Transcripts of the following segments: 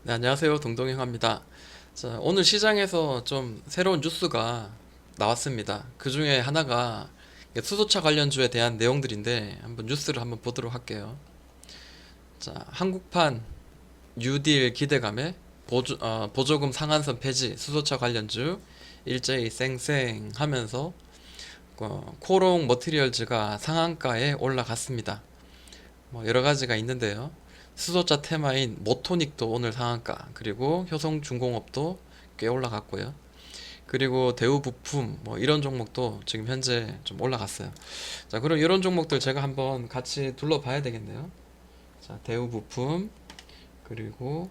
네, 안녕하세요. 동동형입니다. 자, 오늘 시장에서 좀 새로운 뉴스가 나왔습니다. 그 중에 하나가 수소차 관련주에 대한 내용들인데 한번 뉴스를 한번 보도록 할게요. 자, 한국판 뉴딜 기대감에 보조금 상한선 폐지, 수소차 관련주 일제히 쌩쌩 하면서 코롱 머티리얼즈가 상한가에 올라갔습니다. 뭐 여러 가지가 있는데요. 수소차 테마인 모토닉도 오늘 상한가, 그리고 효성중공업도 꽤 올라갔고요. 그리고 대우부품 뭐 이런 종목도 지금 현재 좀 올라갔어요. 자, 그럼 이런 종목들 제가 한번 같이 둘러봐야 되겠네요. 자, 대우부품, 그리고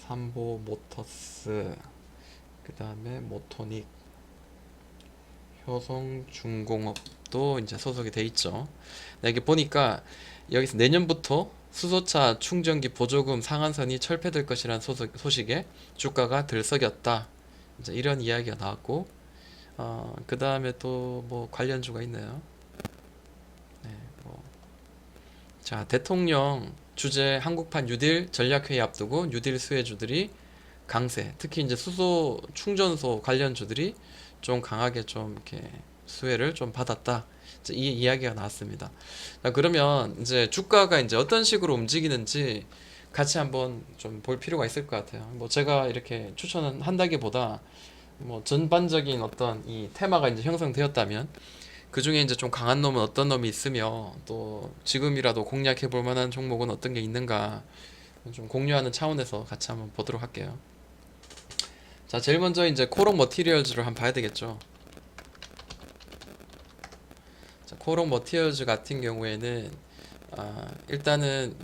삼보모터스, 그 다음에 모토닉, 효성중공업도 이제 소속이 돼 있죠. 네, 여기 보니까 여기서 내년부터 수소차 충전기 보조금 상한선이 철폐될 것이라는 소식에 주가가 들썩였다. 이제 이런 이야기가 나왔고, 그 다음에 또 뭐 관련주가 있나요? 네, 뭐. 자, 대통령 주재 한국판 뉴딜 전략회의 앞두고 뉴딜 수혜주들이 강세, 특히 이제 수소 충전소 관련주들이 좀 강하게 좀 이렇게 수혜를 좀 받았다. 이제 이 이야기가 나왔습니다. 자, 그러면 이제 주가가 이제 어떤 식으로 움직이는지 같이 한번 좀 볼 필요가 있을 것 같아요. 뭐 제가 이렇게 추천은 한다기보다 뭐 전반적인 어떤 이 테마가 이제 형성되었다면 그 중에 이제 좀 강한 놈은 어떤 놈이 있으며 또 지금이라도 공략해 볼 만한 종목은 어떤 게 있는가 좀 공유하는 차원에서 같이 한번 보도록 할게요. 자, 제일 먼저 이제 코롱 머티리얼즈를 한번 봐야 되겠죠. 자, 코롱 머티리얼즈 같은 경우에는 일단은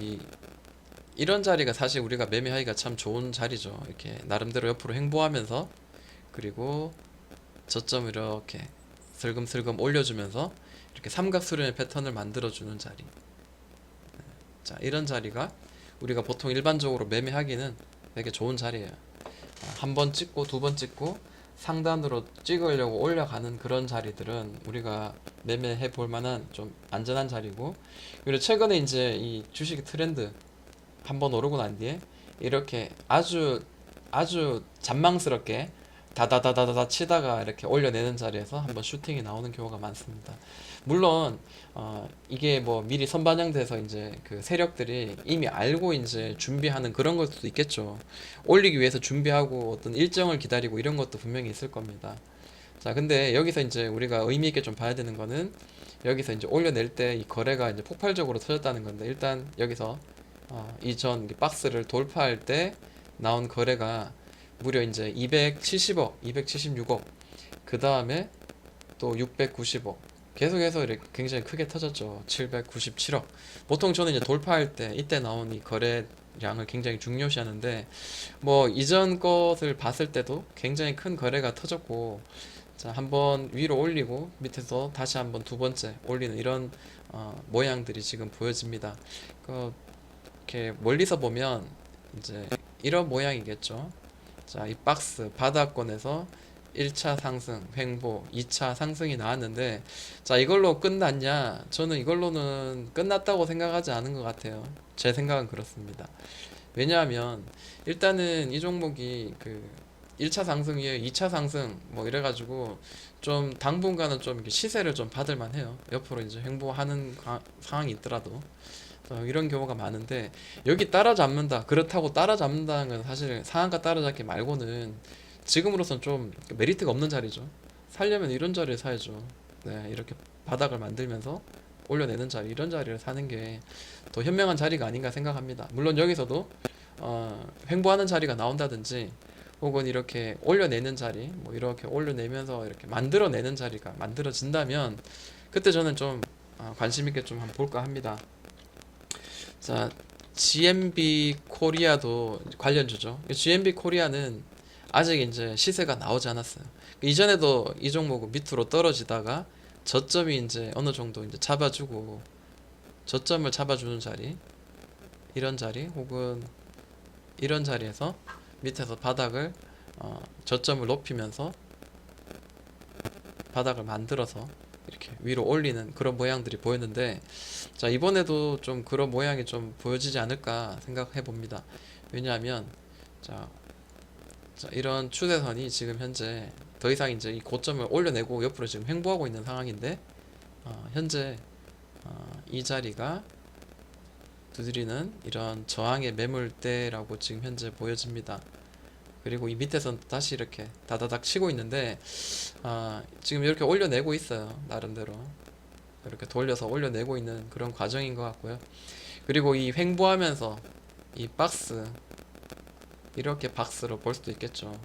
이런 자리가 사실 우리가 매매하기가 참 좋은 자리죠. 이렇게 나름대로 옆으로 횡보하면서 그리고 저점을 이렇게 슬금슬금 올려주면서 이렇게 삼각수렴의 패턴을 만들어주는 자리. 자, 이런 자리가 우리가 보통 일반적으로 매매하기는 되게 좋은 자리예요. 한 번 찍고 두 번 찍고 상단으로 찍으려고 올라가는 그런 자리들은 우리가 매매해 볼 만한 좀 안전한 자리고, 그리고 최근에 이제 이 주식 트렌드 한 번 오르고 난 뒤에 이렇게 아주 잔망스럽게 다다다다다 치다가 이렇게 올려내는 자리에서 한번 슈팅이 나오는 경우가 많습니다. 물론 이게 뭐 미리 선반영돼서 이제 그 세력들이 이미 알고 이제 준비하는 그런 걸 수도 있겠죠. 올리기 위해서 준비하고 어떤 일정을 기다리고 이런 것도 분명히 있을 겁니다. 자, 근데 여기서 이제 우리가 의미 있게 좀 봐야 되는 거는 여기서 이제 올려낼 때 이 거래가 이제 폭발적으로 터졌다는 건데, 일단 여기서 이전 박스를 돌파할 때 나온 거래가 무려 이제 270억, 276억, 그 다음에 또 690억, 계속해서 이렇게 굉장히 크게 터졌죠. 797억. 보통 저는 이제 돌파할 때 이때 나온 이 거래량을 굉장히 중요시하는데, 뭐 이전 것을 봤을 때도 굉장히 큰 거래가 터졌고, 자, 한번 위로 올리고 밑에서 다시 한번 두 번째 올리는 이런 모양들이 지금 보여집니다. 이렇게 멀리서 보면 이제 이런 모양이겠죠. 자, 이 박스 바닥권에서 1차 상승, 횡보, 2차 상승이 나왔는데, 자, 이걸로 끝났냐? 저는 이걸로는 끝났다고 생각하지 않은 것 같아요. 제 생각은 그렇습니다. 왜냐하면, 일단은 이 종목이 그 1차 상승 위에 2차 상승, 뭐 이래가지고, 좀 당분간은 좀 이렇게 시세를 좀 받을 만해요. 옆으로 이제 횡보하는 상황이 있더라도. 이런 경우가 많은데, 여기 따라잡는다, 그렇다고 따라잡는다는 건 사실 상한가 따라잡기 말고는 지금으로선 좀 메리트가 없는 자리죠. 살려면 이런 자리를 사야죠. 네, 이렇게 바닥을 만들면서 올려내는 자리, 이런 자리를 사는 게 더 현명한 자리가 아닌가 생각합니다. 물론 여기서도 횡보하는 자리가 나온다든지 혹은 이렇게 올려내는 자리, 뭐 이렇게 올려내면서 이렇게 만들어내는 자리가 만들어진다면 그때 저는 좀 관심 있게 좀 한번 볼까 합니다. 자, GMB 코리아도 관련주죠. GMB 코리아는 아직 이제 시세가 나오지 않았어요. 이전에도 이 종목은 밑으로 떨어지다가 저점이 이제 어느 정도 이제 잡아주고, 저점을 잡아주는 자리, 이런 자리 혹은 이런 자리에서 밑에서 바닥을 저점을 높이면서 바닥을 만들어서 이렇게 위로 올리는 그런 모양들이 보였는데, 자, 이번에도 좀 그런 모양이 좀 보여지지 않을까 생각해 봅니다. 왜냐하면 자, 이런 추세선이 지금 현재 더 이상 이제 이 고점을 올려내고 옆으로 지금 횡보하고 있는 상황인데 현재 이 자리가 두드리는 이런 저항의 매물대라고 지금 현재 보여집니다. 그리고 이 밑에선 다시 이렇게 다다닥 치고 있는데 지금 이렇게 올려내고 있어요. 나름대로 이렇게 돌려서 올려내고 있는 그런 과정인 것 같고요. 그리고 이 횡보하면서 이 박스, 이렇게 박스로 볼 수도 있겠죠.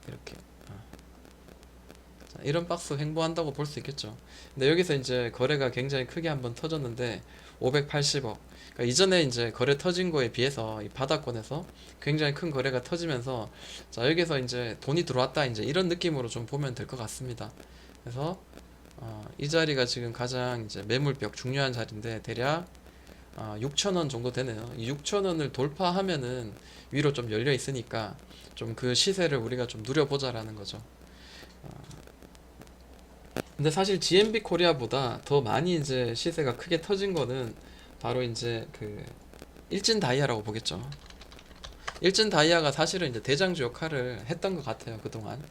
이렇게 자, 이런 박스 횡보한다고 볼 수 있겠죠. 근데 여기서 이제 거래가 굉장히 크게 한번 터졌는데 580억. 그러니까 이전에 이제 거래 터진 거에 비해서 이 바닥권에서 굉장히 큰 거래가 터지면서 자, 여기서 이제 돈이 들어왔다, 이제 이런 느낌으로 좀 보면 될 것 같습니다. 그래서 이 자리가 지금 가장 이제 매물벽 중요한 자리인데 대략 6,000원 정도 되네요. 이 6,000원을 돌파하면은 위로 좀 열려 있으니까 좀 그 시세를 우리가 좀 누려보자라는 거죠. 근데 사실 GMB 코리아보다 더 많이 이제 시세가 크게 터진 거는 바로 이제 그 일진 다이아라고 보겠죠. 일진 다이아가 사실은 이제 대장주 역할을 했던 것 같아요, 그동안.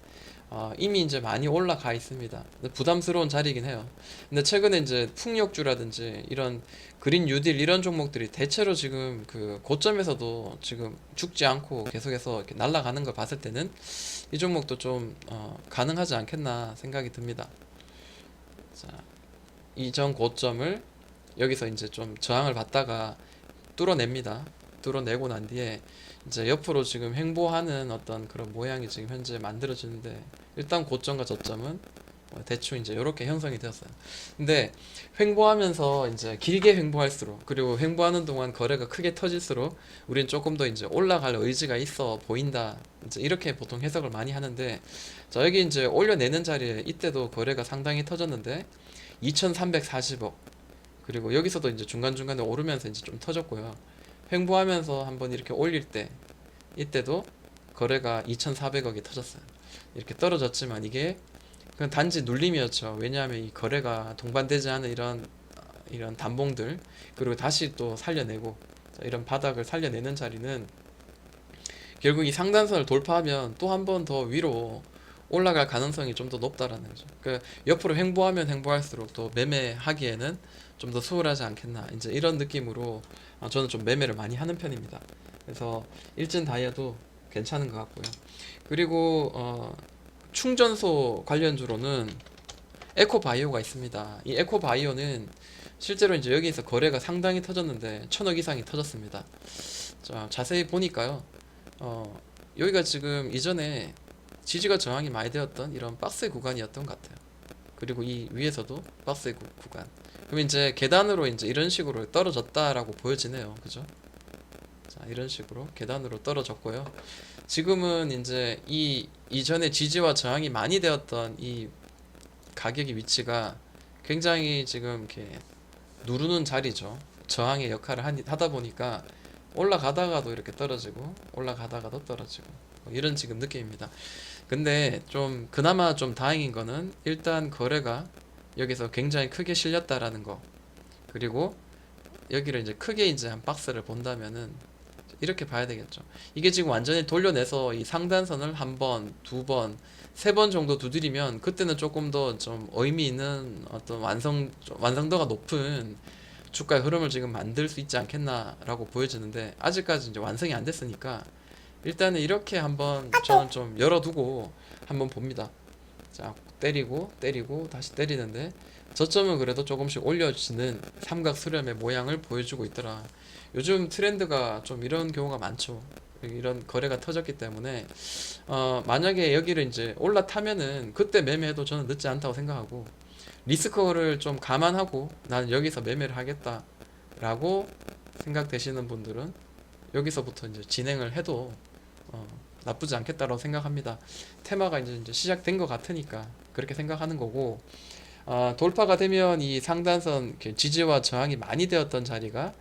이미 이제 많이 올라가 있습니다. 근데 부담스러운 자리이긴 해요. 근데 최근에 이제 풍력주라든지 이런 그린 뉴딜 이런 종목들이 대체로 지금 그 고점에서도 지금 죽지 않고 계속해서 이렇게 날아가는 걸 봤을 때는 이 종목도 좀 가능하지 않겠나 생각이 듭니다. 자, 이전 고점을 여기서 이제 좀 저항을 받다가 뚫어냅니다. 뚫어내고 난 뒤에 이제 옆으로 지금 횡보하는 어떤 그런 모양이 지금 현재 만들어지는데, 일단 고점과 저점은 대충 이제 이렇게 형성이 되었어요. 근데 횡보하면서 이제 길게 횡보할수록, 그리고 횡보하는 동안 거래가 크게 터질수록 우린 조금 더 이제 올라갈 의지가 있어 보인다, 이제 이렇게 보통 해석을 많이 하는데, 자, 여기 이제 올려내는 자리에 이때도 거래가 상당히 터졌는데 2340억, 그리고 여기서도 이제 중간중간에 오르면서 이제 좀 터졌고요. 횡보하면서 한번 이렇게 올릴 때 이때도 거래가 2,400억이 터졌어요. 이렇게 떨어졌지만 이게 그냥 단지 눌림이었죠. 왜냐하면 이 거래가 동반되지 않은 이런 단봉들, 그리고 다시 또 살려내고, 이런 바닥을 살려내는 자리는 결국 이 상단선을 돌파하면 또 한 번 더 위로 올라갈 가능성이 좀 더 높다라는 거죠. 그 옆으로 횡보하면 횡보할수록 또 매매하기에는 좀 더 수월하지 않겠나, 이제 이런 느낌으로 저는 좀 매매를 많이 하는 편입니다. 그래서 일진 다이아도 괜찮은 것 같고요. 그리고 충전소 관련주로는 에코바이오가 있습니다. 이 에코바이오는 실제로 이제 여기서 거래가 상당히 터졌는데 1,000억 이상이 터졌습니다. 자, 자세히 보니까요. 여기가 지금 이전에 지지가 저항이 많이 되었던 이런 박스의 구간이었던 것 같아요. 그리고 이 위에서도 박스의 구간. 그럼 이제 계단으로 이제 이런 식으로 떨어졌다라고 보여지네요. 그죠? 자, 이런 식으로 계단으로 떨어졌고요. 지금은 이제 이 이전에 지지와 저항이 많이 되었던 이 가격의 위치가 굉장히 지금 이렇게 누르는 자리죠. 저항의 역할을 하다 보니까 올라가다가도 이렇게 떨어지고 올라가다가도 떨어지고 이런 지금 느낌입니다. 근데 좀 그나마 좀 다행인 거는 일단 거래가 여기서 굉장히 크게 실렸다라는 거, 그리고 여기를 이제 크게 이제 한 박스를 본다면은 이렇게 봐야 되겠죠. 이게 지금 완전히 돌려내서 이 상단선을 한 번, 두 번, 세 번 정도 두드리면 그때는 조금 더 좀 의미 있는 어떤 완성도가 높은 주가의 흐름을 지금 만들 수 있지 않겠나라고 보여지는데, 아직까지 이제 완성이 안 됐으니까 일단은 이렇게 한번 저는 좀 열어두고 한번 봅니다. 자, 때리고 때리고 다시 때리는데 저점은 그래도 조금씩 올려지는 삼각 수렴의 모양을 보여주고 있더라. 요즘 트렌드가 좀 이런 경우가 많죠. 이런 거래가 터졌기 때문에 만약에 여기를 이제 올라타면은 그때 매매해도 저는 늦지 않다고 생각하고, 리스크를 좀 감안하고 나는 여기서 매매를 하겠다라고 생각되시는 분들은 여기서부터 이제 진행을 해도 나쁘지 않겠다라고 생각합니다. 테마가 이제 시작된 것 같으니까 그렇게 생각하는 거고, 돌파가 되면 이 상단선 이렇게 지지와 저항이 많이 되었던 자리가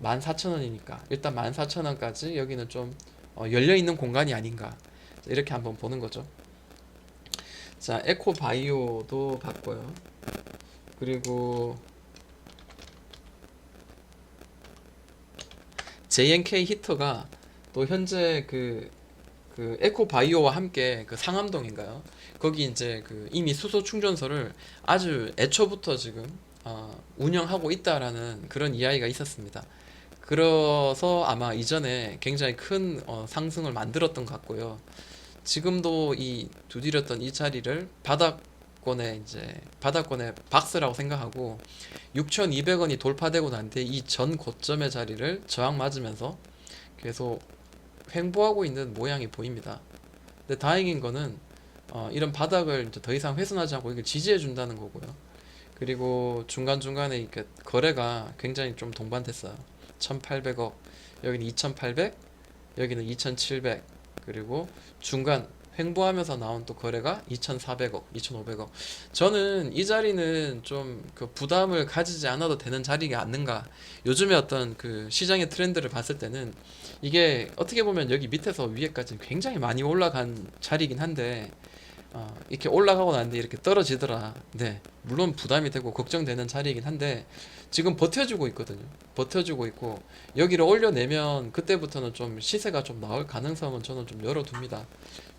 14,000원이니까 일단 14,000원까지 여기는 좀 열려있는 공간이 아닌가, 이렇게 한번 보는 거죠. 자, 에코바이오도 봤고요. 그리고 JNK 히터가 또 현재 그 에코바이오와 함께 그 상암동인가요? 거기 이제 그 이미 수소 충전소를 아주 애초부터 지금 운영하고 있다라는 그런 이야기가 있었습니다. 그래서 아마 이전에 굉장히 큰 상승을 만들었던 것 같고요. 지금도 이 두드렸던 이 자리를 바닥권의 박스라고 생각하고 6,200원이 돌파되고 난 뒤에 이 전 고점의 자리를 저항 맞으면서 계속 횡보하고 있는 모양이 보입니다. 근데 다행인 거는 이런 바닥을 이제 더 이상 훼손하지 않고 이걸 지지해 준다는 거고요. 그리고 중간중간에 이렇게 거래가 굉장히 좀 동반됐어요. 1,800억, 여기는 2,800, 여기는 2,700, 그리고 중간 횡보하면서 나온 또 거래가 2,400억, 2,500억. 저는 이 자리는 좀 그 부담을 가지지 않아도 되는 자리가 아닌가. 요즘에 어떤 그 시장의 트렌드를 봤을 때는 이게 어떻게 보면 여기 밑에서 위에까지 굉장히 많이 올라간 자리이긴 한데 이렇게 올라가고 난 뒤에 이렇게 떨어지더라. 네, 물론 부담이 되고 걱정되는 자리이긴 한데 지금 버텨주고 있거든요. 버텨주고 있고 여기를 올려내면 그때부터는 좀 시세가 좀 나올 가능성은 저는 좀 열어둡니다.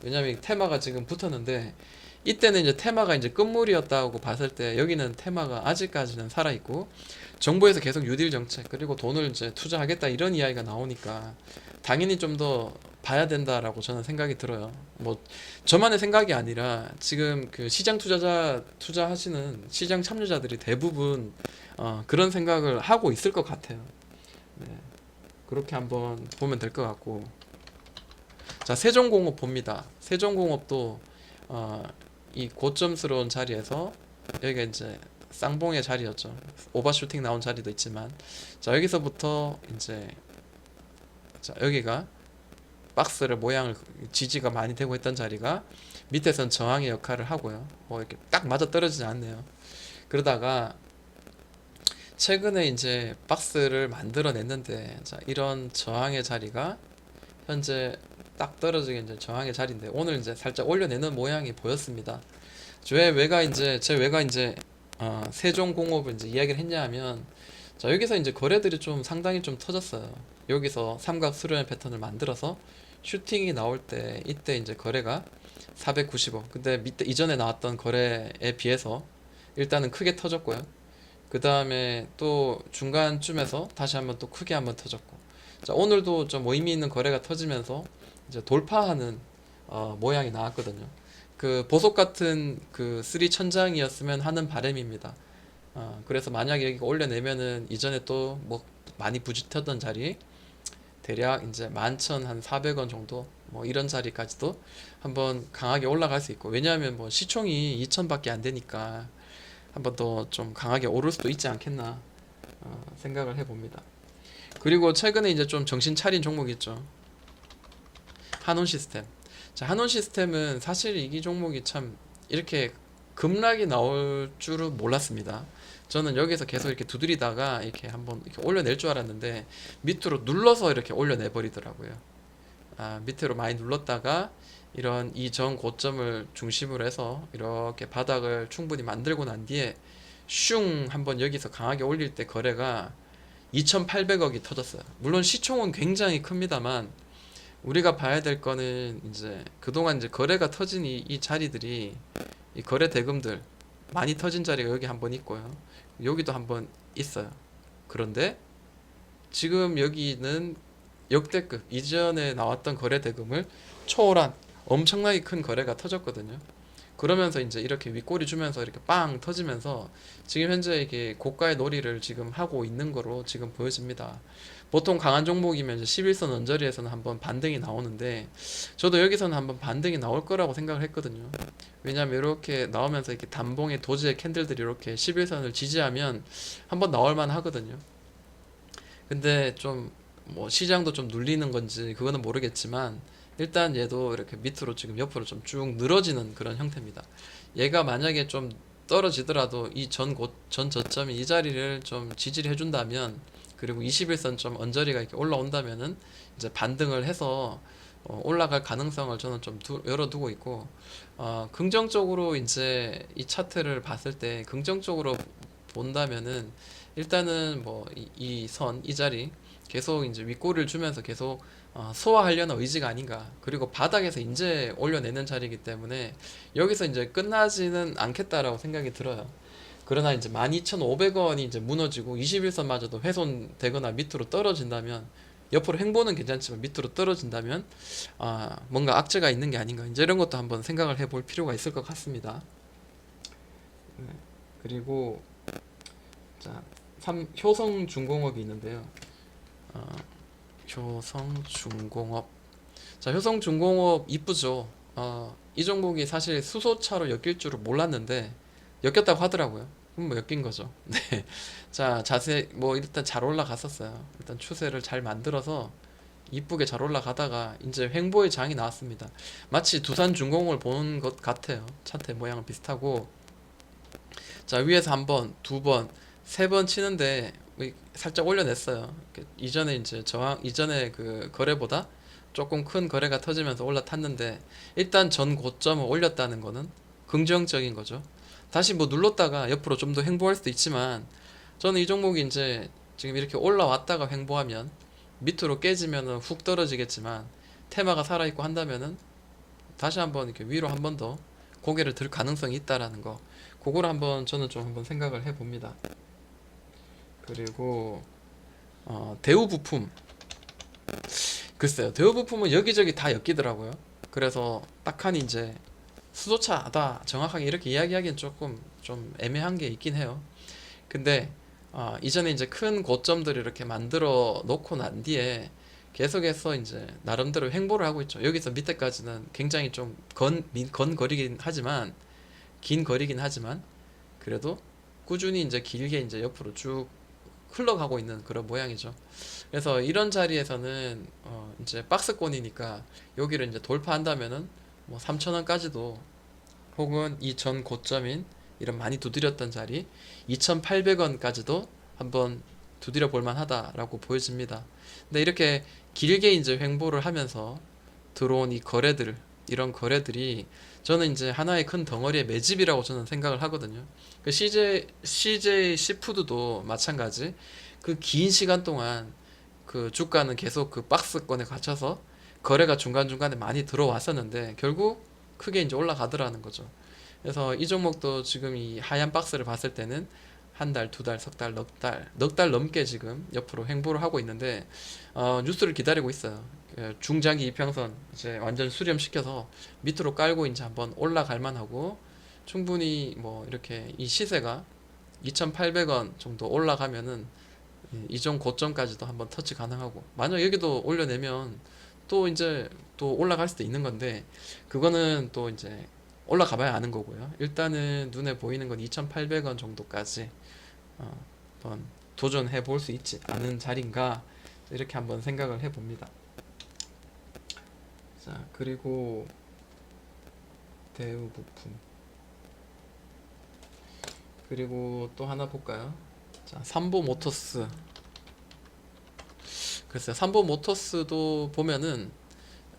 왜냐면 테마가 지금 붙었는데 이때는 이제 테마가 이제 끝물이었다고 봤을 때 여기는 테마가 아직까지는 살아있고 정부에서 계속 뉴딜 정책 그리고 돈을 이제 투자하겠다 이런 이야기가 나오니까 당연히 좀 더 봐야 된다라고 저는 생각이 들어요. 뭐 저만의 생각이 아니라 지금 그 시장 투자하시는 시장 참여자들이 대부분 그런 생각을 하고 있을 것 같아요. 네, 그렇게 한번 보면 될 것 같고 자 세종공업 봅니다. 세종공업도 어, 이 고점스러운 자리에서 여기가 이제 쌍봉의 자리였죠. 오버슈팅 나온 자리도 있지만 자 여기서부터 이제 자 여기가 박스를 모양을 지지가 많이 되고 있던 자리가 밑에선 저항의 역할을 하고요. 뭐 이렇게 딱 맞아 떨어지지 않네요. 그러다가 최근에 이제 박스를 만들어냈는데 자 이런 저항의 자리가 현재 딱 떨어지게 이제 저항의 자리인데 오늘 이제 살짝 올려내는 모양이 보였습니다. 제 외가 이제 세종공업을 이제 이야기를 했냐하면 자 여기서 이제 거래들이 좀 상당히 좀 터졌어요. 여기서 삼각 수렴의 패턴을 만들어서 슈팅이 나올 때 이때 이제 거래가 490억. 근데 밑에 이전에 나왔던 거래에 비해서 일단은 크게 터졌고요. 그 다음에 또 중간쯤에서 다시 한번 또 크게 한번 터졌고. 자 오늘도 좀 의미 있는 거래가 터지면서 이제 돌파하는 모양이 나왔거든요. 그 보석 같은 그 쓰리 천장이었으면 하는 바람입니다. 그래서 만약에 여기가 올려내면은 이전에 또 뭐 많이 부짓했던 자리 대략 이제 11,400원 정도 뭐 이런 자리까지도 한번 강하게 올라갈 수 있고 왜냐하면 뭐 시총이 2천밖에 안 되니까 한번 더 좀 강하게 오를 수도 있지 않겠나 생각을 해봅니다. 그리고 최근에 이제 좀 정신 차린 종목이 있죠. 한온 시스템. 자, 한온 시스템은 사실 이 종목이 참 이렇게 급락이 나올 줄은 몰랐습니다. 저는 여기서 계속 이렇게 두드리다가 이렇게 한번 이렇게 올려낼 줄 알았는데 밑으로 눌러서 이렇게 올려내 버리더라고요. 밑으로 많이 눌렀다가 이런 이 전 고점을 중심으로 해서 이렇게 바닥을 충분히 만들고 난 뒤에 슝 한번 여기서 강하게 올릴 때 거래가 2,800억이 터졌어요. 물론 시총은 굉장히 큽니다만 우리가 봐야 될 거는 이제 그동안 이제 거래가 터진 이 자리들이 이 거래 대금들 많이 터진 자리가 여기 한번 있고요. 여기도 한번 있어요. 그런데 지금 여기는 역대급 이전에 나왔던 거래 대금을 초월한 엄청나게 큰 거래가 터졌거든요. 그러면서 이제 이렇게 윗꼬리 주면서 이렇게 빵 터지면서 지금 현재 이게 고가의 놀이를 지금 하고 있는 거로 지금 보여집니다. 보통 강한 종목이면 이제 11선 언저리에서는 한번 반등이 나오는데 저도 여기서는 한번 반등이 나올 거라고 생각을 했거든요. 왜냐하면 이렇게 나오면서 이렇게 단봉의 도지의 캔들들이 이렇게 11선을 지지하면 한번 나올 만 하거든요. 근데 좀 뭐 시장도 좀 눌리는 건지 그거는 모르겠지만 일단 얘도 이렇게 밑으로 지금 옆으로 좀 쭉 늘어지는 그런 형태입니다. 얘가 만약에 좀 떨어지더라도 이 전 저점이 이 자리를 좀 지지를 해준다면 그리고 21선 좀 언저리가 이렇게 올라온다면은 이제 반등을 해서 올라갈 가능성을 저는 좀 열어두고 있고 긍정적으로 이제 이 차트를 봤을 때 긍정적으로 본다면은 일단은 뭐 이 자리 계속 이제 윗꼬리를 주면서 계속 소화하려는 의지가 아닌가. 그리고 바닥에서 이제 올려내는 자리이기 때문에 여기서 이제 끝나지는 않겠다라고 생각이 들어요. 그러나 이제 12,500원이 이제 무너지고 21선마저도 훼손되거나 밑으로 떨어진다면, 옆으로 행보는 괜찮지만 밑으로 떨어진다면 뭔가 악재가 있는 게 아닌가, 이제 이런 것도 한번 생각을 해볼 필요가 있을 것 같습니다. 네. 그리고 자, 효성중공업이 있는데요. 어, 효성중공업. 자, 효성중공업 이쁘죠. 이 종목이 사실 수소차로 엮일 줄은 몰랐는데 엮였다고 하더라고요. 그럼 뭐 엮인 거죠. 네. 자, 자세 뭐 일단 잘 올라갔었어요. 일단 추세를 잘 만들어서 이쁘게 잘 올라가다가 이제 횡보의 장이 나왔습니다. 마치 두산중공업을 보는 것 같아요. 차트 모양은 비슷하고, 자, 위에서 한 번, 두 번, 세 번 치는데 살짝 올려냈어요. 이전에 이제 이전에 그 거래보다 조금 큰 거래가 터지면서 올라탔는데, 일단 전 고점을 올렸다는 거는 긍정적인 거죠. 다시 뭐 눌렀다가 옆으로 좀 더 횡보할 수도 있지만, 저는 이 종목이 이제 지금 이렇게 올라왔다가 횡보하면 밑으로 깨지면은 훅 떨어지겠지만, 테마가 살아있고 한다면은 다시 한번 이렇게 위로 한 번 더 고개를 들 가능성이 있다라는 거, 그걸 한번 저는 좀 한번 생각을 해봅니다. 그리고 대우부품. 글쎄요, 대우부품은 여기저기 다 엮이더라고요. 그래서 딱하니 이제 수소차다 정확하게 이렇게 이야기하기엔 조금 좀 애매한 게 있긴 해요. 근데 이전에 이제 큰 고점들을 이렇게 만들어 놓고 난 뒤에 계속해서 이제 나름대로 횡보를 하고 있죠. 여기서 밑에까지는 굉장히 좀 건 거리긴 하지만, 긴 거리긴 하지만, 그래도 꾸준히 이제 길게 이제 옆으로 쭉 흘러가고 있는 그런 모양이죠. 그래서 이런 자리에서는 이제 박스권이니까 여기를 이제 돌파한다면은 뭐 3,000원까지도, 혹은 이 전 고점인 이런 많이 두드렸던 자리 2,800원까지도 한번 두드려 볼 만하다라고 보여집니다. 근데 이렇게 길게 이제 횡보를 하면서 들어온 이 거래들, 이런 거래들이 저는 이제 하나의 큰 덩어리의 매집이라고 저는 생각을 하거든요. 그 CJ 시푸드도 마찬가지. 그 긴 시간 동안 그 주가는 계속 그 박스권에 갇혀서 거래가 중간중간에 많이 들어왔었는데 결국 크게 이제 올라가더라는 거죠. 그래서 이 종목도 지금 이 하얀 박스를 봤을 때는 한 달, 두 달, 석 달, 넉 달 넘게 지금 옆으로 횡보를 하고 있는데, 뉴스를 기다리고 있어요. 그 중장기 이평선 이제 완전 수렴시켜서 밑으로 깔고 이제 한번 올라갈 만하고, 충분히 뭐 이렇게 이 시세가 2,800원 정도 올라가면은 이전 고점까지도 한번 터치 가능하고, 만약 여기도 올려내면 또 이제 또 올라갈 수도 있는 건데, 그거는 또 이제 올라가 봐야 아는 거고요. 일단은 눈에 보이는 건 2,800원 정도까지 한번 도전해 볼 수 있지 않은 자리인가, 이렇게 한번 생각을 해 봅니다. 자, 그리고 대우부품, 그리고 또 하나 볼까요? 자, 삼보모터스. 글쎄요, 삼보모터스도 보면은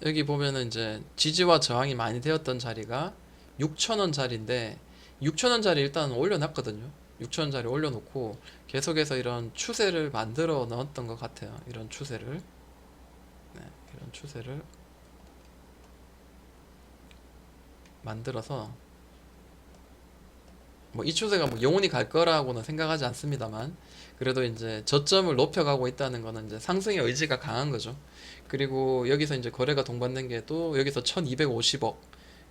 여기 보면은 이제 지지와 저항이 많이 되었던 자리가 6,000원짜리인데, 6,000원짜리 일단 올려놨거든요. 6,000원짜리 올려놓고 계속해서 이런 추세를 만들어 넣었던 것 같아요. 이런 추세를, 네, 이런 추세를 만들어서, 뭐 이 추세가 뭐 영원히 갈 거라고는 생각하지 않습니다만, 그래도 이제 저점을 높여가고 있다는 거는 이제 상승의 의지가 강한 거죠. 그리고 여기서 이제 거래가 동반된 게 또 여기서 1250억,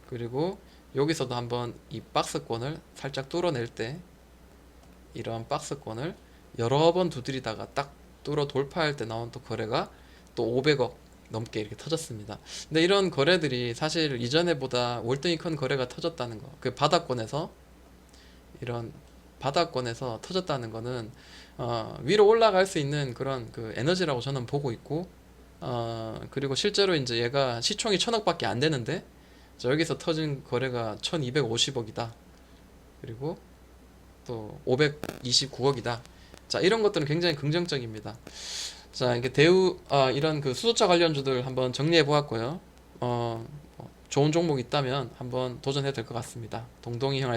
그리고 여기서도 한번 이 박스권을 살짝 뚫어낼 때, 이러한 박스권을 여러 번 두드리다가 딱 뚫어 돌파할 때 나온 또 거래가 또 500억 넘게 이렇게 터졌습니다. 근데 이런 거래들이 사실 이전에보다 월등히 큰 거래가 터졌다는 거, 그 바닥권에서, 이런 바닥권에서 터졌다는 거는 위로 올라갈 수 있는 그런 그 에너지라고 저는 보고 있고, 그리고 실제로 이제 얘가 시총이 1,000억밖에 안 되는데 여기서 터진 거래가 1,250억이다. 그리고 또 529억이다. 자, 이런 것들은 굉장히 긍정적입니다. 자, 이게 이런 그 수소차 관련주들 한번 정리해 보았고요. 좋은 종목 있다면 한번 도전해도 될 것 같습니다. 동동이 형